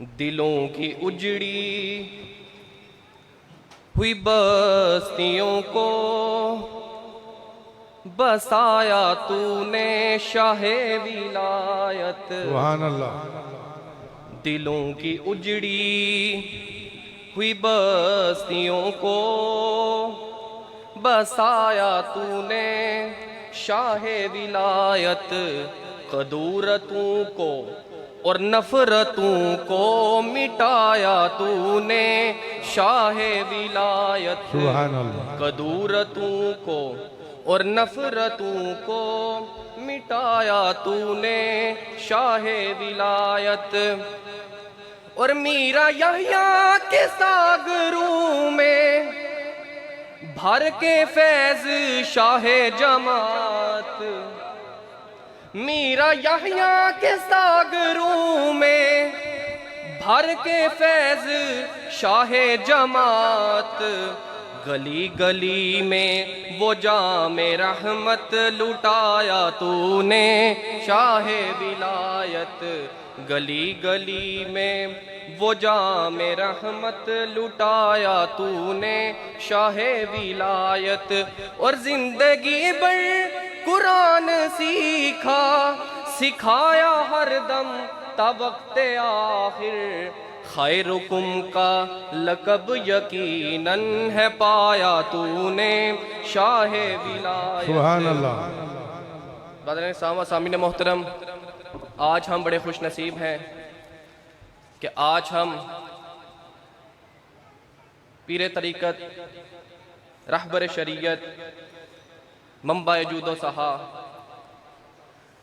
दिलों की उजड़ी हुई बस्तियों को बसाया तूने शाहे विलायत। सुभान अल्लाह। दिलों की उजड़ी हुई बस्तियों को बसाया तूने शाहे विलायत। कदूरतों को और नफरतों को मिटाया तूने शाहे विलायत। सुभान अल्लाह। कदूरतों को और नफरतों को मिटाया तूने शाहे विलायत। और मीरा यहया के सागरों में भर के फैज शाहे जमात। मीरा यहया के सागरों में भर के फैज शाहे जमात। गली गली में वो जामे रहमत लुटाया तूने शाहे विलायत। गली गली में वो जामे रहमत लुटाया तूने शाहे विलायत। और जिंदगी भर कुरान सीखा सिखाया हरदम तवक्ते आखिर। खैरुकुम का लकब यकीनन है पाया तूने शाहे विलायत। सुभान अल्लाह। बदर सामीन मोहतरम, आज हम बड़े खुश नसीब हैं कि आज हम पीर तरीक़त रहबर शरीयत मंबा जूदो सहा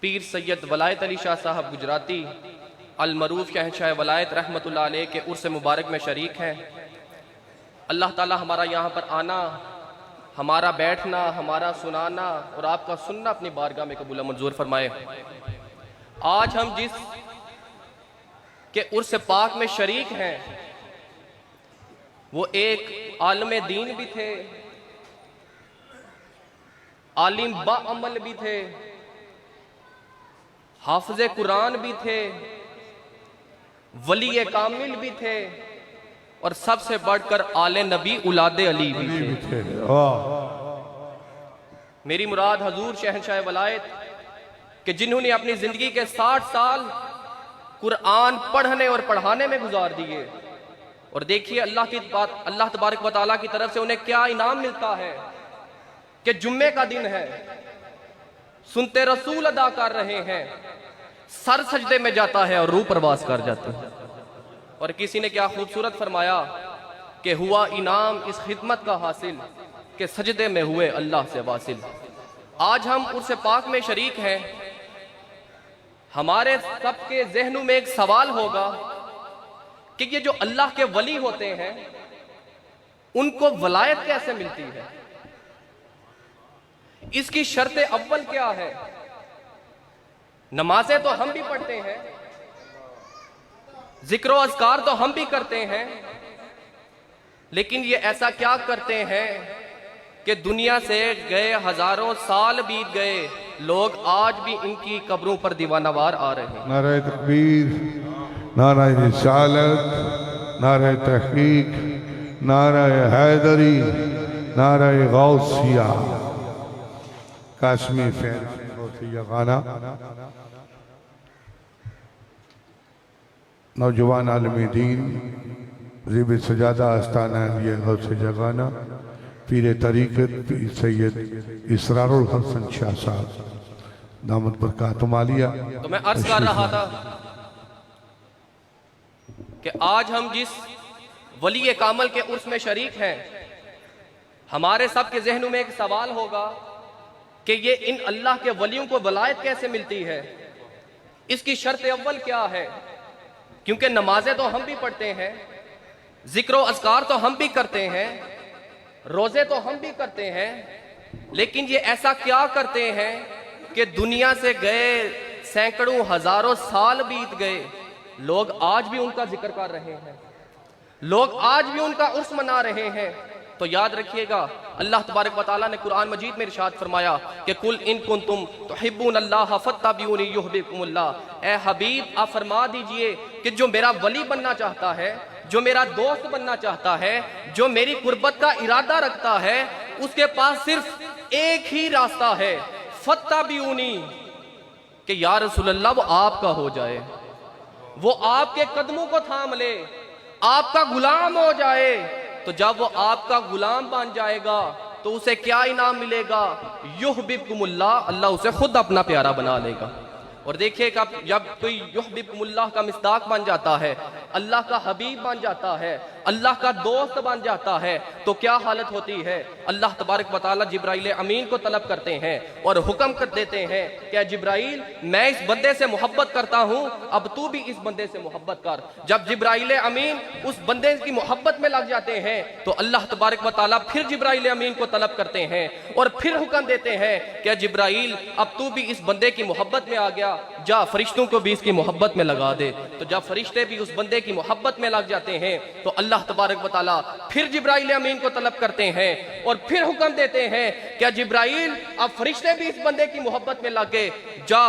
पीर सैयद वलायत अली शाह साहब गुजराती अलमरूफ शहंशाह वलायत रहमतुल्लाह अलैह के उर्स मुबारक में शरीक हैं। अल्लाह ताला हमारा यहाँ पर आना, हमारा बैठना, हमारा सुनाना और आपका सुनना अपनी बारगाह में कबूल मंजूर फरमाए। आज हम जिस के उर्स पाक में शरीक हैं वो एक आलम दीन भी थे, आलिम बा अमल भी थे, हाफिज़े कुरान भी थे, वली कामिल भी थे और सबसे बढ़कर आले नबी उलादे अली भी थे। मेरी मुराद हजूर शहंशाह वलायत कि जिन्होंने अपनी जिंदगी के 60 साल कुरान पढ़ने और पढ़ाने में गुजार दिए। और देखिए अल्लाह तबारक व तआला की तरफ से उन्हें क्या इनाम मिलता है कि जुम्मे का दिन है, सुनते रसूल अदा कर रहे हैं, सर सजदे में जाता है और रूह परवास कर जाते हैं। और किसी ने क्या खूबसूरत फरमाया कि हुआ इनाम इस खिदमत का हासिल कि सजदे में हुए अल्लाह से वासिल। आज हम उर्स पाक में शरीक हैं। हमारे सबके जहनों में एक सवाल होगा कि ये जो अल्लाह के वली होते हैं उनको वलायत कैसे मिलती है, इसकी शर्त अव्वल क्या है। नमाजें तो हम भी पढ़ते हैं, जिक्र और अज़कार तो हम भी करते हैं, लेकिन ये ऐसा क्या करते हैं कि दुनिया से गए हजारों साल बीत गए, लोग आज भी इनकी कब्रों पर दीवानावार आ रहे हैं। नारे तकबीर, नारे रिसालत, नारे तहकीक, नारे हैदरी, नारे गौसिया। काश्मीर फैल गाना नौजवान आलमी दीन ज़िब सजादा आस्ताना ये गौसे जगाना पीर तरीक़त पीर सैयद इसरारुल हसन शाह साहब दामद बरकातुहु आलिया। तो मैं अर्ज कर रहा था कि आज हम जिस वली कामल के उर्स में शरीक हैं, हमारे सब के जहनों में एक सवाल होगा कि ये इन अल्लाह के वलियों को वलायत कैसे मिलती है, इसकी शर्त अव्वल क्या है। क्योंकि नमाजें तो हम भी पढ़ते हैं, जिक्र और अज़कार तो हम भी करते हैं, रोजे तो हम भी करते हैं, लेकिन ये ऐसा क्या करते हैं कि दुनिया से गए सैकड़ों हजारों साल बीत गए, लोग आज भी उनका जिक्र कर रहे हैं, लोग आज भी उनका उर्स मना रहे हैं, तो याद रखिएगा, अल्लाह तबारक व तआला ने कुरान मजीद में इरशाद फरमाया कि कुल इन कुंतुम तुहिब्बूनल्लाह फत्तबिऊनी युहब्बुकुमुल्लाह। ए हबीब, आप फरमा दीजिए कि जो मेरा वली बनना चाहता है, जो मेरा दोस्त बनना चाहता है, जो मेरी कुर्बत का इरादा रखता है, उसके पास सिर्फ एक ही रास्ता है, फत्तबिऊनी, कि या रसूलल्लाह वो आपका हो जाए, वो आपके कदमों को थाम ले, आपका गुलाम हो जाए। तो जब वो आपका गुलाम बन जाएगा तो उसे क्या इनाम मिलेगा? युहब्बुकुमुल्लाह, अल्लाह उसे खुद अपना प्यारा बना लेगा। और देखिएगा, जब कोई युहब्बुकुमुल्लाह का मिस्दाक बन जाता है, अल्लाह का हबीब बन जाता है, अल्लाह का दोस्त बन जाता है, तो क्या हालत होती है? अल्लाह तबारक व तआला जिब्राइल अमीन को तलब करते हैं और हुक्म कर देते हैं कि जिब्राइल, मैं इस बंदे से मोहब्बत करता हूं, अब तू भी इस बंदे से मोहब्बत कर। जब जिब्राइल अमीन उस बंदे की मोहब्बत में लग जाते हैं तो अल्लाह तबारक व तआला फिर जिब्राइल अमीन को तलब करते हैं और फिर हुक्म देते हैं कि जिब्राइल, अब तू भी इस बंदे की मोहब्बत में आ गया, जा फरिश्तों को भी इसकी मोहब्बत में लगा दे। तो जब फरिश्ते भी उस बंदे की मोहब्बत में लग जाते हैं तो अल्लाह तबारक व तआला फिर जिब्राइल अमीन को तलब करते हैं और फिर हुक्म देते हैं कि जिब्राइल, अब फरिश्ते भी इस बंदे की मोहब्बत में लग गए, जा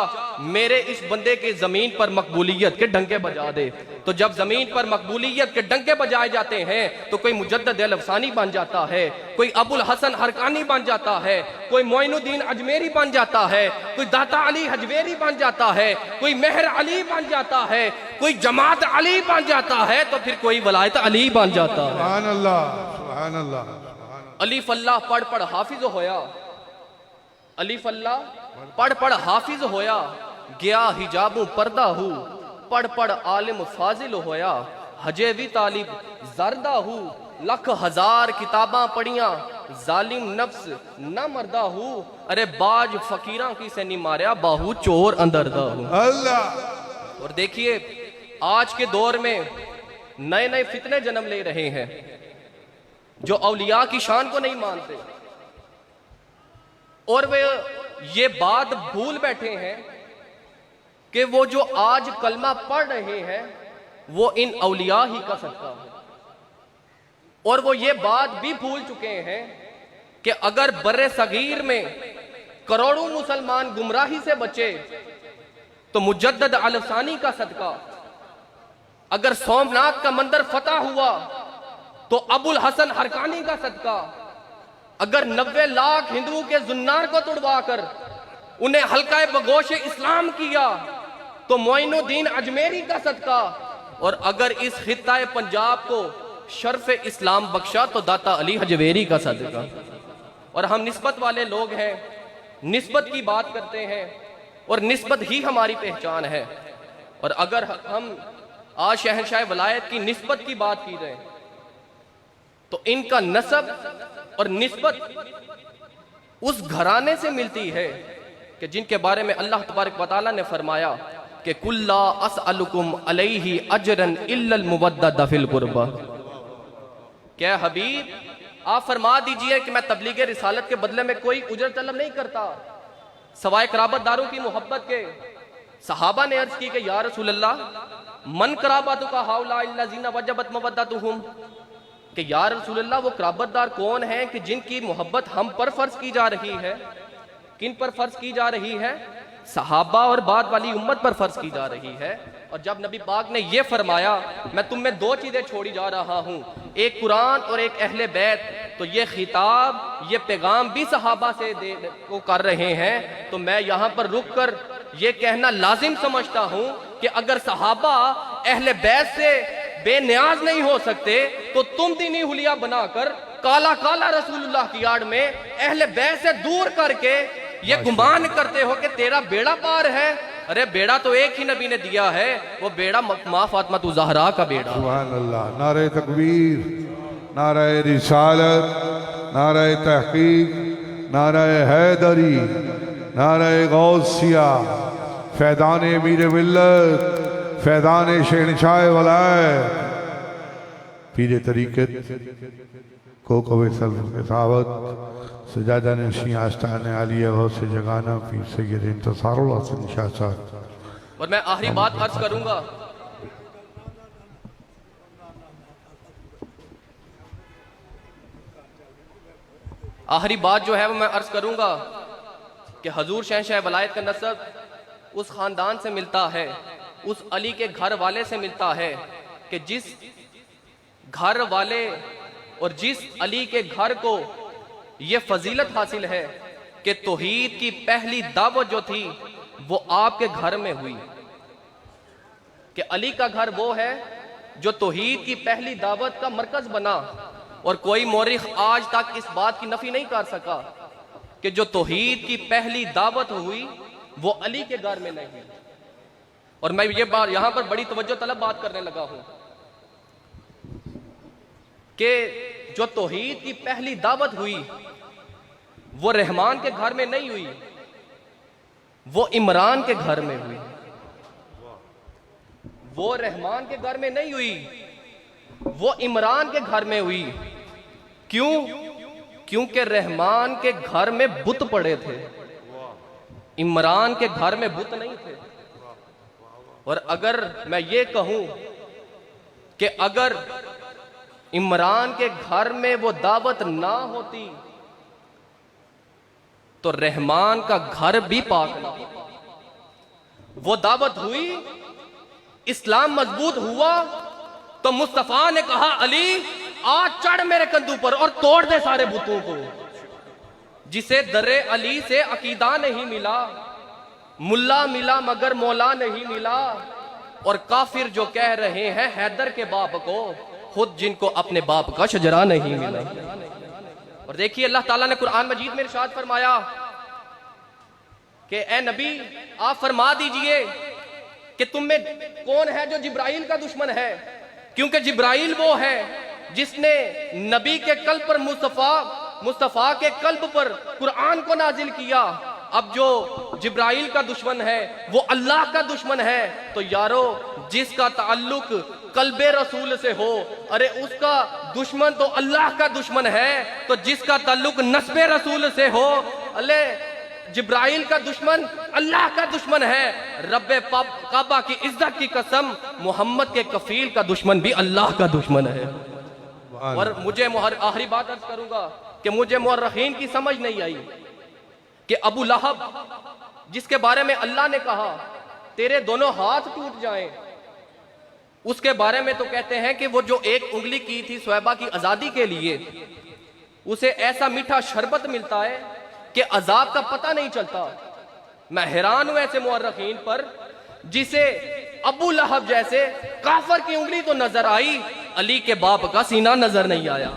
मेरे इस बंदे के जमीन पर मकबूलियत के डंके बजा दे। तो जब जमीन पर मकबूलियत के डंके बजाए जाते हैं तो कोई मुजद्दद अल-अफसानी बन जाता है, कोई अबुल हसन हरकानी बन जाता है, कोई मोइनुद्दीन अजमेरी बन जाता है, कोई दाता अली हजवेरी बन जाता है, कोई मेहर अली बन जाता है, कोई जमात अली बन जाता है, तो फिर कोई वलायत अली बन जाता है। सुभान अल्लाह, सुभान अल्लाह। अलीफ अल्लाह पढ़ पढ़ हाफिज होया, अलीफ अल्लाह पढ़ पढ़ हाफिज होया, गया हिजाबू पर्दा हूँ, पढ़ पढ़ आलिम फाजिल होया, हजे भी तालिब जरदा हूँ, लख हजार किताबां पढ़िया, जालिम नफ्स न मरदा हूँ, अरे बाज फकीरा की से नहीं मारिया, बाहू चोर अंदरदा हूँ। अल्लाह। और देखिए, आज के दौर में नए नए फितने जन्म ले रहे हैं जो औलिया की शान को नहीं मानते, और वे ये बात भूल बैठे हैं कि वो जो आज कलमा पढ़ रहे हैं वो इन औलिया ही का सदका है। और वो ये बात भी भूल चुके हैं कि अगर बर्रे सगीर में करोड़ों मुसलमान गुमराही से बचे तो मुजद्दद अल-अफसानी का सदका, अगर सोमनाथ का मंदिर फतह हुआ तो अबुल हसन हरकानी का सदका, अगर 90 लाख हिंदुओं के जुन्नार को तुड़वा कर उन्हें हल्का बगोश इस्लाम किया तो मोइनुद्दीन अजमेरी का सदका, और अगर इस खित्ता पंजाब को शर्फ इस्लाम बख्शा तो दाता अली हजवेरी का सदका। और हम निस्बत वाले लोग हैं, निस्बत की बात करते हैं और निस्बत ही हमारी पहचान है। और अगर हम आज शहंशाह वलायत की निस्बत की बात की जाए तो इनका नसब और निस्बत उस घराने से मिलती है कि जिनके बारे में अल्लाह तबारक व तआला ने फरमाया कि कुल्ला असअलुकुम अलैहि अजरन इल्लल मुवद्दत फिल कुर्बा। क्या हबीब, आप फरमा दीजिए कि मैं तबलीग रिसालत के बदले में कोई उजर तलब नहीं करता सवाए कराबतदारों की मोहब्बत के। सहाबा ने अर्ज की कि या रसूल अल्लाह, मन कराबतु का हाउला इल्ला जीना वजबत मवद्दतुहुम, कि या रसूल अल्लाह वो कराबतदार कौन है कि जिनकी मोहब्बत हम पर फर्ज की जा रही है। किन पर फर्ज की जा रही है? सहाबा और बाद वाली उम्मत पर फर्ज की जा रही है। और जब नबी पाक ने ये फरमाया मैं तुम में दो चीजें छोड़ी जा रहा हूँ, एक कुरान और एक अहले बैत, तो ये खिताब, ये पैगाम भी सहाबा से वो कर रहे हैं। तो मैं यहाँ पर रुक कर ये कहना लाजिम समझता हूँ कि अगर सहाबा अहले बैत से बेनियाज नहीं हो सकते तो तुम दीनी हुलिया बनाकर काला काला रसूलुल्लाह की आड़ में अहले बैत से दूर करके ये गुमान करते हो कि तेरा बेड़ा पार है। अरे बेड़ा तो एक ही नबी ने दिया है, वो बेड़ा माँ फातिमा ज़हरा का बेड़ा। सुभान अल्लाह। नारे तकबीर, नारे रिसालत, नारे तहकीक, नारे हैदरी, नारे गौसिया, फैदान मीर मिल्लत, फैदान शहंशाह वलायत, पीर तरीक़त को कवे सल्फ़ावत, सजादा नशीं आस्ताने आलिया गौसे जगाना, पीर सैयद इंतसारुल हसन शाह साहब। और मैं आखिरी बात अर्ज करूंगा, आखिरी बात जो है वो मैं अर्ज करूंगा कि हजूर शहंशाह वलायत का नसब उस खानदान से मिलता है, उस अली के घर वाले से मिलता है कि जिस घर वाले और जिस अली के घर को ये फजीलत हासिल है कि तौहीद की पहली दावत जो थी वो आपके घर में हुई। कि अली का घर वो है जो तौहीद की पहली दावत का मरकज बना, और कोई मौरिख आज तक इस बात की नफी नहीं कर सका कि जो तौहीद की पहली दावत हुई वो अली के घर में नहीं हुई। और मैं ये बात यहां पर बड़ी तवज्जो तलब बात करने लगा हूं कि जो तौहीद की पहली दावत हुई वो रहमान के घर में नहीं हुई, वो इमरान के घर में हुई। वो रहमान के घर में नहीं हुई, वो इमरान के घर में हुई। क्यों? क्योंकि रहमान के घर में बुत पड़े थे, इमरान के घर में बुत नहीं थे। और अगर मैं ये कहूं कि अगर इमरान के घर में वो दावत ना होती तो रहमान का घर भी पाक ना होता। वो दावत हुई, इस्लाम मजबूत हुआ तो मुस्तफा ने कहा अली आज चढ़ मेरे कंधों पर और तोड़ दे सारे बुतों को। जिसे दरे अली से अकीदा नहीं मिला, मुल्ला मिला मगर मौला नहीं मिला। और काफिर जो कह रहे हैं हैदर के बाप को, खुद जिनको अपने बाप का शजरा नहीं मिला। और देखिए अल्लाह ताला ने कुरान मजीद में इरशाद फरमाया कि ए नबी आप फरमा दीजिए कि तुम में कौन है जो जिब्राइल का दुश्मन है, क्योंकि जिब्राइल वो है जिसने नबी के कल्ब पर मुस्तफा के कल्ब पर कुरान को नाजिल किया। अब जो जिब्राइल का दुश्मन है वो अल्लाह का दुश्मन है। तो यारो जिसका ताल्लुक कल्बे रसूल से हो, अरे उसका दुश्मन तो अल्लाह का दुश्मन है। तो जिसका ताल्लुक नस्बे रसूल से हो, अले जिब्राइल का दुश्मन अल्लाह का दुश्मन है। रब्बे काबा की इज्जत की कसम, मोहम्मद के कफील का दुश्मन भी अल्लाह का दुश्मन है। और मुझे आखिरी बात अर्ज करूंगा कि मुझे मुअर्रिखीन की समझ नहीं आई कि अबू लहब जिसके बारे में अल्लाह ने कहा तेरे दोनों हाथ टूट जाएं, उसके बारे में तो कहते हैं कि वो जो एक उंगली की थी सुहैबा की आजादी के लिए, उसे ऐसा मीठा शरबत मिलता है कि अजाब का पता नहीं चलता। मैं हैरान हूं ऐसे मुअर्रिखीन पर जिसे अबू लहब जैसे काफर की उंगली तो नजर आई, अली के बाप का सीना नजर नहीं आया।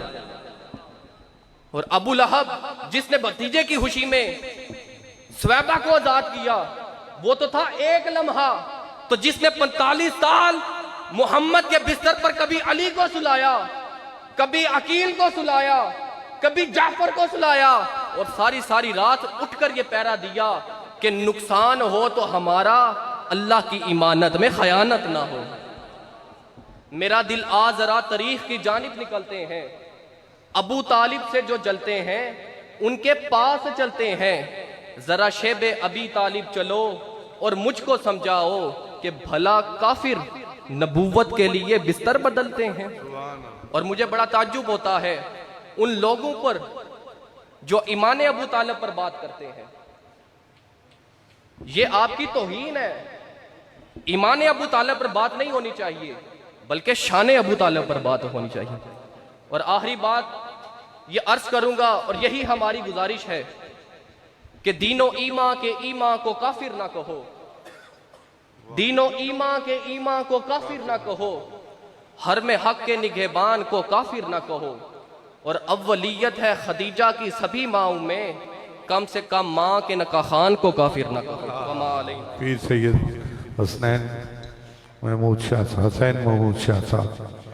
और अबू लहब जिसने भतीजे की खुशी में सुहैबा को आजाद किया, वो तो था एक लम्हा। तो जिसने 45 साल मोहम्मद के बिस्तर पर कभी अली को सुलाया, कभी अकील को सुलाया, कभी जाफर को सुलाया, और सारी सारी रात उठकर ये पैरा दिया कि नुकसान हो तो हमारा अल्लाह की इमानत में खयानत ना हो। मेरा दिल आ जरा तारीख की जानिब निकलते हैं, अबू तालिब से जो जलते हैं उनके पास चलते हैं। जरा शेबे अबी तालिब चलो और मुझको समझाओ कि भला काफिर नबूवत के लिए बिस्तर बदलते हैं। और मुझे बड़ा ताज्जुब होता है उन लोगों पर जो ईमान अबू तालिब पर बात करते हैं। ये आपकी तौहीन है। ईमान अबू तालिब पर बात नहीं होनी चाहिए, बल्कि शान अबू तालिब पर बात होनी चाहिए। और आखिरी बात ये अर्ज करूंगा, और यही हमारी गुजारिश है कि दीनो ईमा के ईमा को काफिर ना कहो, दीनो ईमा के ईमा को काफिर ना कहो, हर में हक के निगहबान को काफिर ना कहो। और अव्वलियत है खदीजा की सभी माओं में, कम से कम माँ के नका खान को काफिर ना कहो। पीर सैयद हसनैन महमूद शाह, हुसैन महमूद शाह साहब